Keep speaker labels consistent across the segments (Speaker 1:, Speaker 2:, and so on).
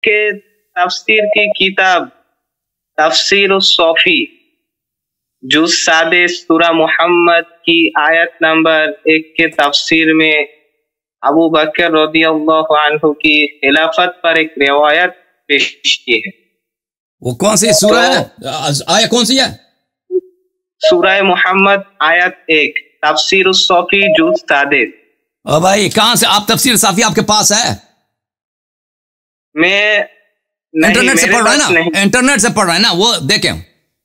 Speaker 1: کے تفسیر کی کتاب تفسیر الصافی جز 7 سورہ محمد کی آیت نمبر 1 کے تفسیر میں ابو بکر رضی اللہ عنہ کی خلافت پر ایک روایت پیش کی ہے.
Speaker 2: وہ کون سی سورہ ہے؟ آیت کون سی ہے؟
Speaker 1: سورہ محمد آیت 1 تفسیر الصافی جز 7.
Speaker 2: او بھائی کہاں سے آپ تفسیر صافی آپ کے پاس ہے؟
Speaker 1: میں
Speaker 2: انٹرنیٹ سے پڑھ رہا ہے نا، انٹرنیٹ سے پڑھ رہا ہے نا. وہ دیکھیں،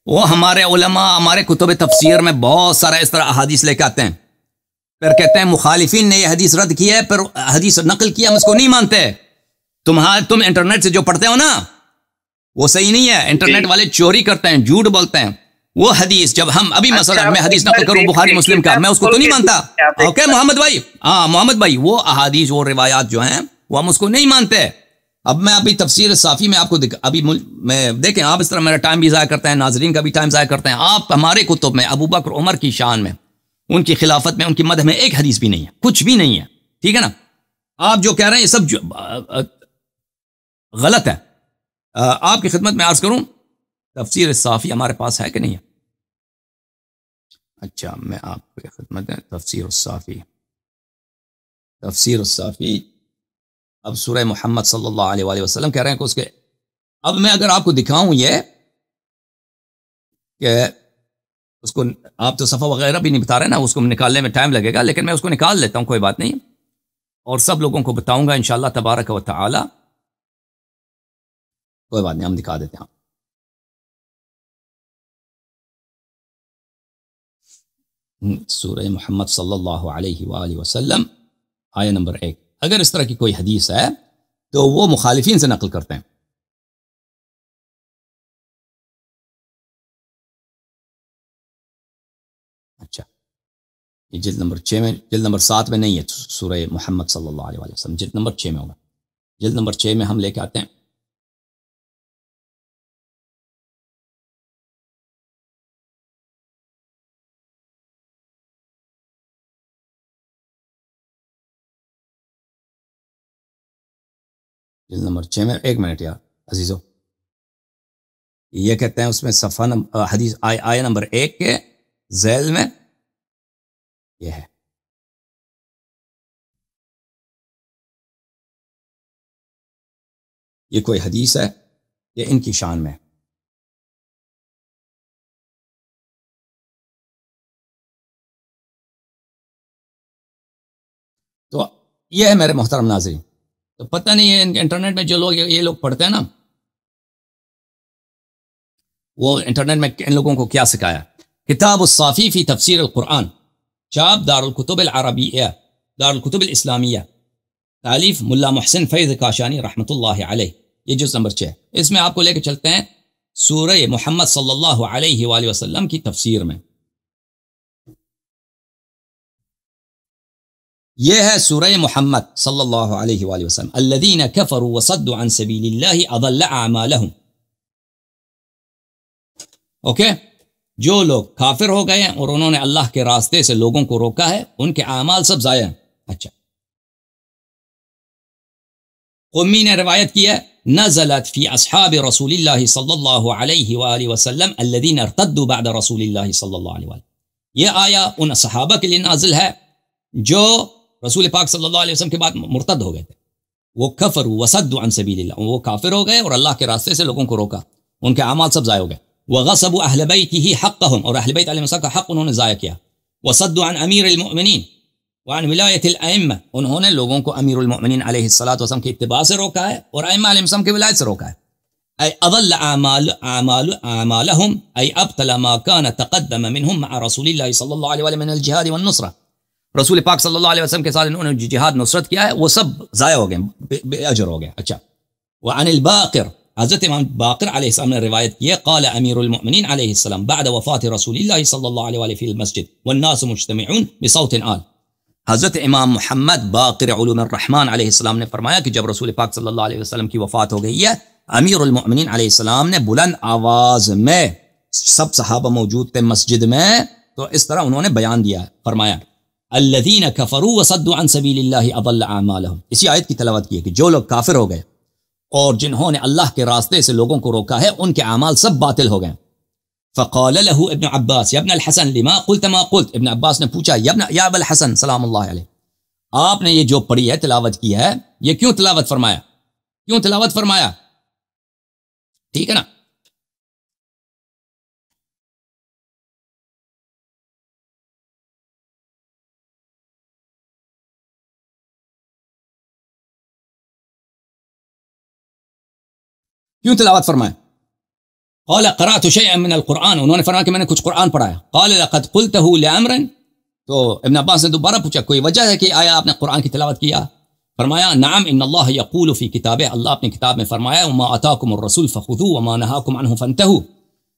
Speaker 2: وہ ہمارے علماء ہمارے کتب تفسیر میں بہت سارا اس طرح احادیث لے کے آتے ہیں، پھر کہتے ہیں مخالفین نے یہ حدیث رد کی ہے، پھر حدیث نقل کیا، ہم اس کو نہیں مانتے. تم انٹرنیٹ سے جو پڑھتے ہو نا وہ صحیح نہیں ہے. انٹرنیٹ والے چوری کرتے ہیں، جھوٹ بولتے ہیں. وہ حدیث جب ہم ابھی مثلا میں حدیث نقل کروں بخاری مسلم کا، میں اس کو تو نہیں مانتا. اوکے محمد بھائی، ہاں محمد بھائی، وہ احادیث وہ روایات جو ہیں وہ ہم اس کو نہیں مانتے. اب میں ابھی تفسیر صافی میں آپ کو ابھی میں دیکھیں، آپ اس طرح میرا ٹائم بھی ضائع کرتے ہیں، ناظرین کا بھی ٹائم ضائع کرتے ہیں. آپ ہمارے کتب میں ابو بکر عمر کی شان میں، ان کی خلافت میں، ان کی مدح میں ایک حدیث بھی نہیں ہے، کچھ بھی نہیں ہے. ٹھیک ہے نا؟ آپ جو کہہ رہے ہیں یہ سب غلط ہے. آپ کی خدمت میں عرض کروں، تفسیر صافی ہمارے پاس ہے کہ نہیں ہے؟ اچھا، میں آپ کی خدمت میں تفسیر الصافی اب سورہ محمد صلی اللہ علیہ وآلہ وسلم کہہ رہے ہیں کہ اس کے، اب میں اگر آپ کو دکھاؤں یہ کہ اس کو، آپ تو صفحہ وغیرہ بھی نہیں بتا رہے نا، اس کو نکالنے میں ٹائم لگے گا، لیکن میں اس کو نکال لیتا ہوں، کوئی بات نہیں، اور سب لوگوں کو بتاؤں گا انشاءاللہ تبارک و تعالی. کوئی بات نہیں، ہم دکھا دیتے ہیں. سورہ محمد صلی اللہ علیہ وآلہ وسلم آیہ نمبر 1. اگر اس طرح کی کوئی حدیث ہے تو وہ مخالفین سے نقل کرتے ہیں. اچھا، یہ جلد نمبر 6 میں، جلد نمبر 7 میں نہیں ہے سورہ محمد صلی اللہ علیہ وآلہ وسلم، جلد نمبر 6 میں ہوگا. جلد نمبر 6 میں ہم لے کے آتے ہیں. جلد نمبر 6 میں، ایک منٹ یار عزیزو، یہ کہتے ہیں اس میں صفحہ حدیث آیہ نمبر 1 کے ذیل میں یہ ہے. یہ کوئی حدیث ہے، یہ ان کی شان میں. تو یہ ہے میرے محترم ناظرین. تو پتہ نہیں ہے انٹرنیٹ میں جو لوگ یہ لوگ پڑھتے ہیں نا، وہ انٹرنیٹ میں ان لوگوں کو کیا سکھایا. کتاب الصافی فی تفسیر القرآن، چاپ دار الکتب العربیہ، دار الکتب الاسلامیہ، تالیف ملا محسن فیض کاشانی رحمۃ اللہ علیہ. یہ جز نمبر 6. اس میں آپ کو لے کے چلتے ہیں سورہ محمد صلی اللہ علیہ وآلہ وسلم کی تفسیر میں. یہ ہے سورہ محمد صلی اللہ علیہ وآلہ وسلم. الذین کفروا وصدوا عن سبیل اللہ اضل اعمالہم. اوکے، جو لوگ کافر ہو گئے ہیں اور انہوں نے اللہ کے راستے سے لوگوں کو روکا ہے، ان کے اعمال سب ضائع ہیں. اچھا، قمی نے روایت کی ہے، نزلت فی اصحاب رسول اللہ صلی اللہ علیہ وآلہ وسلم الذین ارتدوا بعد رسول اللہ صلی اللہ علیہ وآلہ. یہ آیا ان صحابہ کے لیے نازل ہے جو رسول پاک صلی اللہ علیہ وسلم کے بعد مرتد ہو گئے تھے. وہ کفر وصدوا عن سبیل اللہ، وہ کافر ہو گئے اور اللہ کے راستے سے لوگوں کو روکا، ان کے اعمال سب ضائع ہو گئے. وغصبوا اہل بیتہ حقهم، اور اہل بیت علیہ السلام کا حق انہوں نے ضائع کیا. وصدوا عن امیر المؤمنین وعن ولایت الائمہ، انہوں نے لوگوں کو امیر المؤمنین علیہ الصلوۃ والسلام کی اتباع سے روکا ہے اور ائمہ علیہ السلام کی ولایت سے روکا ہے. ای اضل اعمالهم ای ابطل ما كان تقدم منهم مع رسول اللہ صلی اللہ علیہ وسلم من الجہاد والنصرہ. رسول پاک صلی اللہ علیہ وسلم کے ساتھ انہوں نے جہاد نصرت کیا ہے، وہ سب ضائع ہو گئے، بے اجر ہو گئے. اچھا، وعن الباقر، حضرت امام باقر علیہ السلام نے روایت کی ہے، قال امیر المؤمنین علیہ السلام بعد وفات رسول اللہ صلی اللہ علیہ وآلہ فی المسجد والناس مجتمعون بصوت عال. حضرت امام محمد باقر علوم الرحمن علیہ السلام نے فرمایا کہ جب رسول پاک صلی اللہ علیہ وسلم کی وفات ہو گئی ہے، امیر المؤمنین علیہ السلام نے بلند آواز میں، سب صحابہ موجود تھے مسجد میں، تو اس طرح انہوں نے بیان دیا، فرمایا الذین کفروا وصدوا عن سبیل اللہ اضل اعمالهم. اسی آیت کی تلاوت کی ہے کہ جو لوگ کافر ہو گئے اور جنہوں نے اللہ کے راستے سے لوگوں کو روکا ہے ان کے اعمال سب باطل ہو گئے. فقال له ابن عباس یا ابن الحسن لما قلت ما قلت. ابن عباس نے پوچھا یا ابا الحسن سلام اللہ علیہ، آپ نے یہ جو پڑھی ہے تلاوت کی ہے یہ کیوں تلاوت فرمایا، کیوں تلاوت فرمایا؟ ٹھیک ہے نا. کیوں تلاوت فرمایا؟ قال قرأت شيئا من القرآن، انہوں نے فرمایا کہ میں نے کچھ قرآن پڑھا ہے. قال لقد قلته لعمر، تو ابن عباس نے دوبارہ پوچھا کوئی وجہ ہے کہ آیا آپ نے قرآن کی تلاوت کیا؟ فرمایا نعم ان اللہ یقول فی کتابہ، اللہ اپنی کتاب میں فرمایا وما آتاکم الرسول فخذوه وما نهاکم عنه فانتهوا.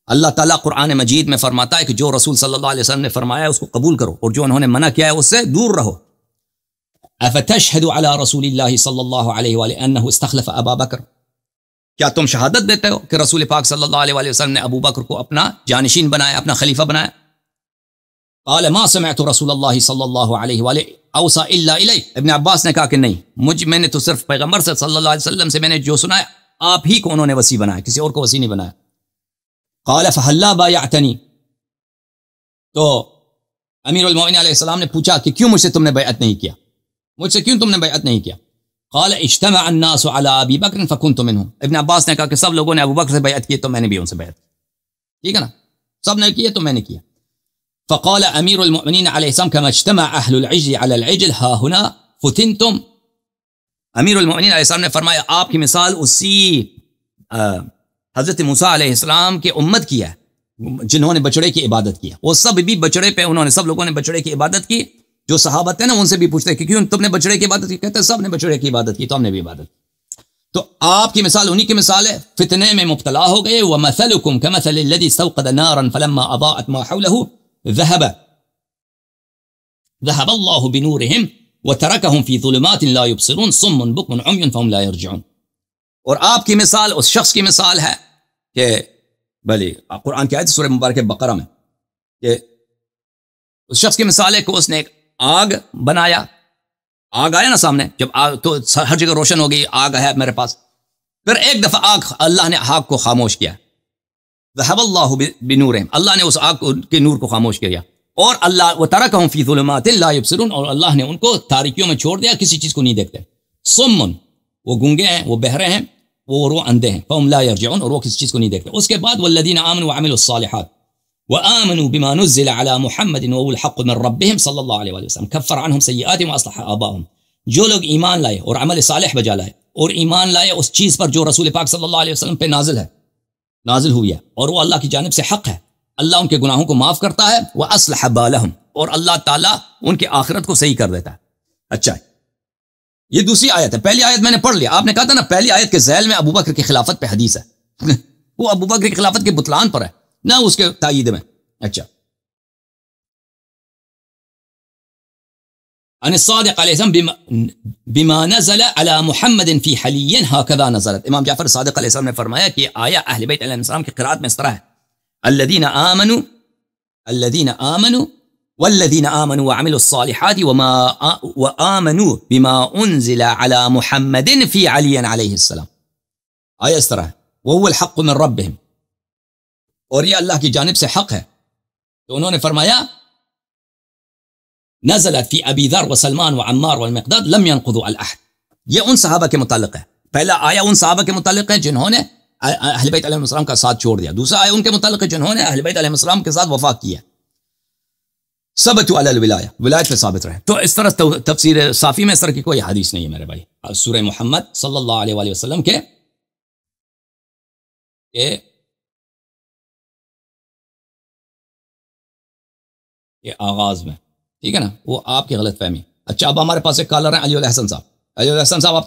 Speaker 2: اللہ تعالیٰ قرآن مجید میں فرماتا ہے کہ جو رسول صلی اللہ علیہ وسلم نے فرمایا اس کو قبول کرو اور جو انہوں نے منع کیا ہے اس سے دور رہو. افتشهد على رسول اللہ صلی اللہ علیہ وآلہ انه استخلف ابا بکر، کیا تم شہادت دیتے ہو کہ رسول پاک صلی اللہ علیہ وسلم نے ابو بکر کو اپنا جانشین بنایا، اپنا خلیفہ بنایا؟ قال ما سمعت رسول اللہ صلی اللہ علیہ وآلہ اوصى الا الی. ابن عباس نے کہا کہ نہیں، میں نے تو صرف پیغمبر سے صلی اللہ علیہ وسلم سے میں نے جو سنا ہے آپ ہی کو انہوں نے وصی بنایا، کسی اور کو وصی نہیں بنایا. قال فهلا بايعتني، تو امیر المومنین علیہ السلام نے پوچھا کہ کیوں مجھ سے تم نے بیعت نہیں کیا، مجھ سے کیوں تم نے بیعت نہیں کیا؟ قال اجتمع الناس على ابي بکر فكنت منهم. ابن عباس نے کہا کہ سب لوگوں نے ابو بکر سے بیعت کی تو میں نے بھی ان سے بیعت کی. ٹھیک ہے نا، سب نے کیا تو میں نے کیا. فقال امیر المؤمنین علیہ السلام كما اجتمع اهل العجل على العجل ها هنا فتنتم. امیر المؤمنین علیہ السلام نے فرمایا آپ کی مثال اسی حضرت موسیٰ علیہ السلام کے امت کی ہے جنہوں نے بچڑے کی عبادت کی. وہ سب بھی بچڑے پہ انہوں نے سب لوگوں نے بچڑے کی عبادت کی. جو صحابہ تھے نا ان سے بھی پوچھتے کہ کیوں تم نے بچڑے کی عبادت کی؟ کہتے سب نے بچڑے کی عبادت کی تو ہم نے بھی عبادت کی. تو آپ کی مثال انہی کی مثال ہے، فتنے میں مبتلا ہو گئے. وَمَثَلُكُمْ كَمَثَلِ الَّذِي اسْتَوْقَدَ نَارًا فَلَمَّا أَضَاءَتْ مَا حَوْلَهُ ذهب الله بنورهم وتركهم في ظلمات لا يبصرون صم بكم عمي فهم لا يرجعون. اور آپ کی مثال اس شخص کی مثال ہے کہ بھلے قرآن کی آیت سورہ مبارکہ بقرہ میں کہ اس شخص کی مثال ہے کہ اس نے ایک آگ بنایا، آگ آیا نا سامنے، جب آگ تو ہر جگہ روشن ہو گئی، آگ ہے میرے پاس. پھر ایک دفعہ آگ اللہ نے آگ کو خاموش کیا. ذهب اللہ بنورہم، اللہ نے اس آگ کے نور کو خاموش کیا. اور اللہ وترکہم فی ظلمات لا یبصرون، اور اللہ نے ان کو تاریکیوں میں چھوڑ دیا، کسی چیز کو نہیں دیکھتے. صم، وہ گونگے ہیں، وہ بہرے ہیں، وہ اندھے ہیں. فہم لا یرجعون، اور وہ کسی چیز کو نہیں دیکھتے. اس کے بعد والذین آمنوا وعملوا الصالحات وآمنوا بما نزل على محمد وهو الحق من ربهم صلی اللہ علیہ وسلم كفر عنهم سیئاتهم واصلح آباءهم. جو لوگ ایمان لائے اور عمل صالح بجا لائے اور ایمان لائے اس چیز پر جو رسول پاک صلی اللہ علیہ وسلم پہ نازل ہوئی ہے اور وہ اللہ کی جانب سے حق ہے، اللہ ان کے گناہوں کو معاف کرتا ہے. واصلح بالهم، اور اللہ تعالیٰ ان کے آخرت کو صحیح کر دیتا ہے. اچھا، یہ دوسری آیت ہے. پہلی آیت میں نے پڑھ لیا، آپ نے کہا تھا نا پہلی آیت کے ذیل میں ابو بکر کی خلافت پہ حدیث ہے وہ ابو بکر کی خلافت کے بطلان پر ہے نہ اس کے تائید میں. اچھا، ان الصادق علیہ السلام بما نزل على محمد فی حلی هكذا نزلت. امام جعفر صادق علیہ السلام نے فرمایا کہ آیا اہل بیت علیہ السلام کی قرات میں اس طرح ہے الذين آمنوا والذين آمنوا وعملوا الصالحات وآمنوا بما انزل على محمد فی علی علیہ السلام. آیا اس طرح ہے وهو الحق من ربهم، اور یہ اللہ کی جانب سے حق ہے. تو انہوں نے فرمایا نزلت فی ابی ذر وسلمان وعمار والمقداد لم ينقضوا العہد. یہ ان صحابہ کے متعلق ہے. پہلا آیا ان صحابہ کے متعلق ہے جنہوں نے اہل بیت علیہ السلام کا ساتھ چھوڑ دیا. دوسرا آیا ان کے متعلق ہے جنہوں نے اہل بیت علیہ السلام کے ساتھ وفا کیا. ثبتوا علی الولایہ، ولایت پہ ثابت رہے. تو اس طرح تفسیر صافی میں اس طرح کی کوئی حدیث نہیں ہے میرے بھائی. سورہ محمد صلی اللہ علیہ وآلہ وسلم کے آغاز میں، ٹھیک ہے نا، وہ آپ کی غلط فہمی. اچھا، اب ہمارے پاس ایک کالر ہیں علی الحسن صاحب. علی الحسن صاحب آپ